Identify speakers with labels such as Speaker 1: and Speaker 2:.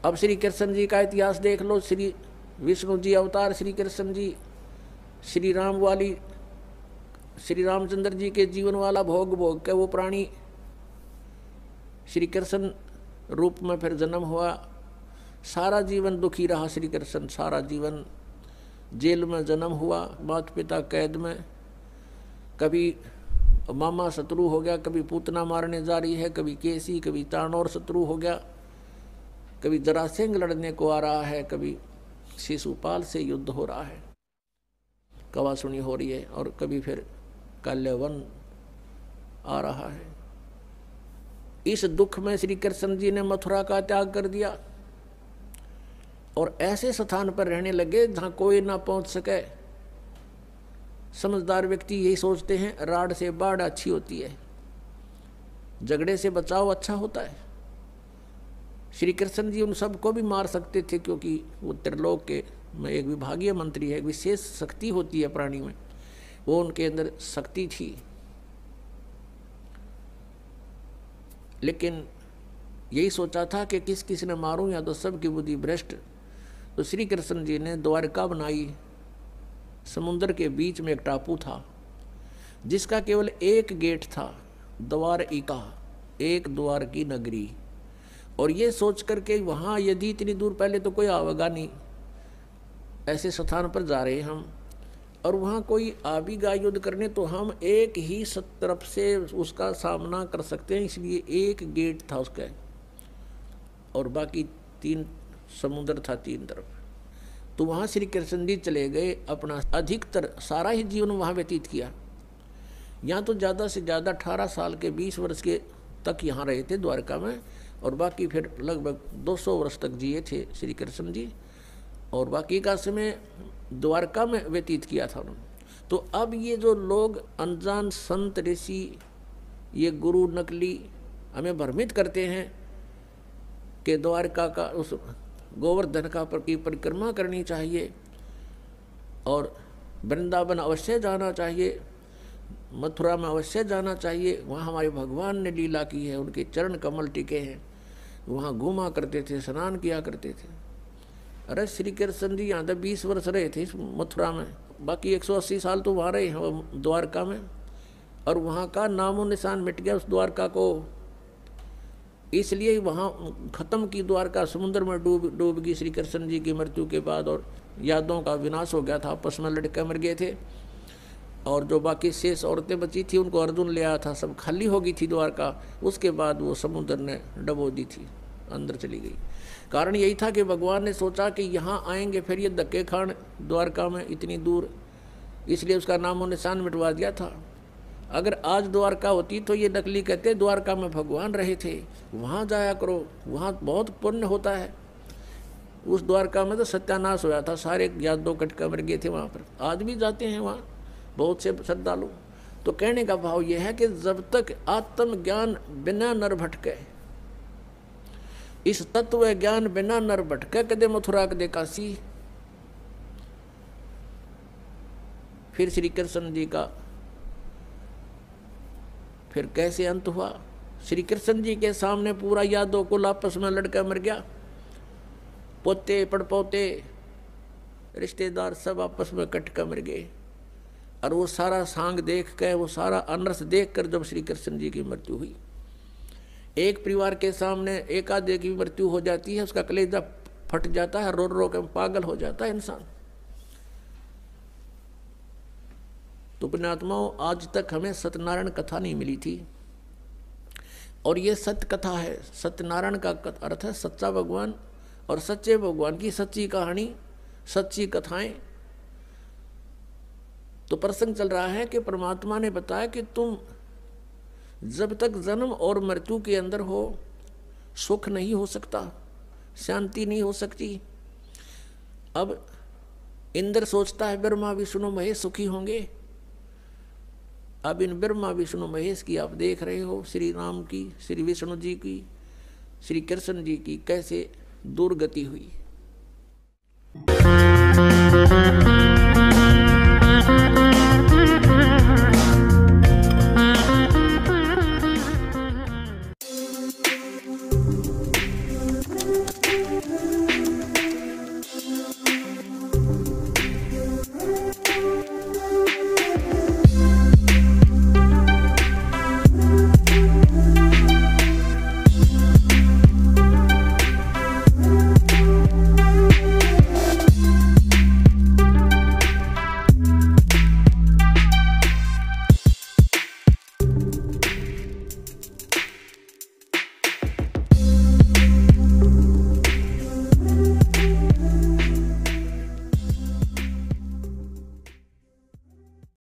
Speaker 1: अब श्री कृष्ण जी का इतिहास देख लो। श्री विष्णु जी अवतार श्री कृष्ण जी, श्री राम वाली, श्री रामचंद्र जी के जीवन वाला भोग भोग के वो प्राणी श्री कृष्ण रूप में फिर जन्म हुआ। सारा जीवन दुखी रहा श्री कृष्ण, सारा जीवन जेल में जन्म हुआ, माता पिता कैद में, कभी मामा शत्रु हो गया, कभी पूतना मारने जा रही है, कभी केसी, कभी तानौर शत्रु हो गया, कभी जरासेंग लड़ने को आ रहा है, कभी शिशुपाल से युद्ध हो रहा है, कवासुनी हो रही है, और कभी फिर काल्यवन आ रहा है। इस दुख में श्री कृष्ण जी ने मथुरा का त्याग कर दिया और ऐसे स्थान पर रहने लगे जहाँ कोई ना पहुँच सके। समझदार व्यक्ति यही सोचते हैं, राड से बाढ़ अच्छी होती है, झगड़े से बचाव अच्छा होता है। श्री कृष्ण जी उन सबको भी मार सकते थे, क्योंकि वो त्रिलोक के में एक विभागीय मंत्री है, एक विशेष शक्ति होती है प्राणी में, वो उनके अंदर शक्ति थी। लेकिन यही सोचा था कि किस किस ने मारूं, या तो सबकी बुद्धि भ्रष्ट। तो श्री कृष्ण जी ने द्वारका बनाई। समुद्र के बीच में एक टापू था जिसका केवल एक गेट था, द्वारिका, एक द्वार की नगरी। और ये सोच करके वहाँ यदि इतनी दूर, पहले तो कोई आवेगा नहीं, ऐसे स्थान पर जा रहे हम, और वहाँ कोई आ भी गया युद्ध करने तो हम एक ही तरफ से उसका सामना कर सकते हैं, इसलिए एक गेट था उसका, और बाकी 3 समुद्र था 3 तरफ। तो वहाँ श्री कृष्ण जी चले गए, अपना अधिकतर सारा ही जीवन वहाँ व्यतीत किया। यहाँ तो ज़्यादा से ज़्यादा 18 साल के 20 वर्ष के तक यहाँ रहे थे द्वारका में, और बाकी फिर लगभग 200 वर्ष तक जिए थे श्री कृष्ण जी, और बाकी का समय द्वारका में व्यतीत किया था उन्होंने। तो अब ये जो लोग अनजान संत ऋषि, ये गुरु नकली हमें भ्रमित करते हैं कि द्वारका का उस गोवर्धन का की परिक्रमा करनी चाहिए और वृंदावन अवश्य जाना चाहिए, मथुरा में अवश्य जाना चाहिए, वहाँ हमारे भगवान ने लीला की है, उनके चरण कमल टिके हैं, वहाँ घूमा करते थे, स्नान किया करते थे। अरे श्री कृष्ण जी यहाँ तक 20 वर्ष रहे थे इस मथुरा में, बाकी 180 साल तो वहाँ रहे हैं द्वारका में, और वहाँ का नामो निशान मिट गया उस द्वारका को। इसलिए वहाँ खत्म की द्वारका, समुद्र में डूब गई श्री कृष्ण जी की मृत्यु के बाद, और यादों का विनाश हो गया था, आपस में लड़के मर गए थे, और जो बाकी शेष औरतें बची थी उनको अर्जुन ले आया था, सब खाली हो गई थी द्वारका। उसके बाद वो समुद्र ने डबो दी थी, अंदर चली गई। कारण यही था कि भगवान ने सोचा कि यहाँ आएंगे फिर ये धक्के खान द्वारका में इतनी दूर, इसलिए उसका नामो निशान मिटवा दिया था। अगर आज द्वारका होती तो ये नकली कहते द्वारका में भगवान रहे थे, वहाँ जाया करो, वहाँ बहुत पुण्य होता है। उस द्वारका में तो सत्यानाश होया था, सारे यादव कटका मर गए थे वहाँ पर। आज भी जाते हैं वहाँ बहुत से श्रद्धालु। तो कहने का भाव यह है कि जब तक आत्मज्ञान बिना नर भटके, इस तत्व ज्ञान बिना नर भटके, कदे मथुरा कदे काशी। फिर श्री कृष्ण जी का फिर कैसे अंत हुआ? श्री कृष्ण जी के सामने पूरा यादव कुल आपस में लड़का मर गया, पोते पड़पोते रिश्तेदार सब आपस में कट कर मर गए। और वो सारा सांग देख कर, वो सारा अनर्थ देख कर जब श्री कृष्ण जी की मृत्यु हुई, एक परिवार के सामने एक आधे की मृत्यु हो जाती है, उसका कलेजा फट जाता है, रो रो कर पागल हो जाता है इंसान। तो पुण्यात्माओं, आज तक हमें सत्यनारायण कथा नहीं मिली थी, और ये सत्य कथा है। सत्यनारायण का अर्थ है सच्चा भगवान, और सच्चे भगवान की सच्ची कहानी, सच्ची कथाएं। तो प्रसंग चल रहा है कि परमात्मा ने बताया कि तुम जब तक जन्म और मृत्यु के अंदर हो, सुख नहीं हो सकता, शांति नहीं हो सकती। अब इंद्र सोचता है ब्रह्मा विष्णु महेश सुखी होंगे। अब इन ब्रह्मा विष्णु महेश की आप देख रहे हो, श्री राम की, श्री विष्णु जी की, श्री कृष्ण जी की कैसे दुर्गति हुई।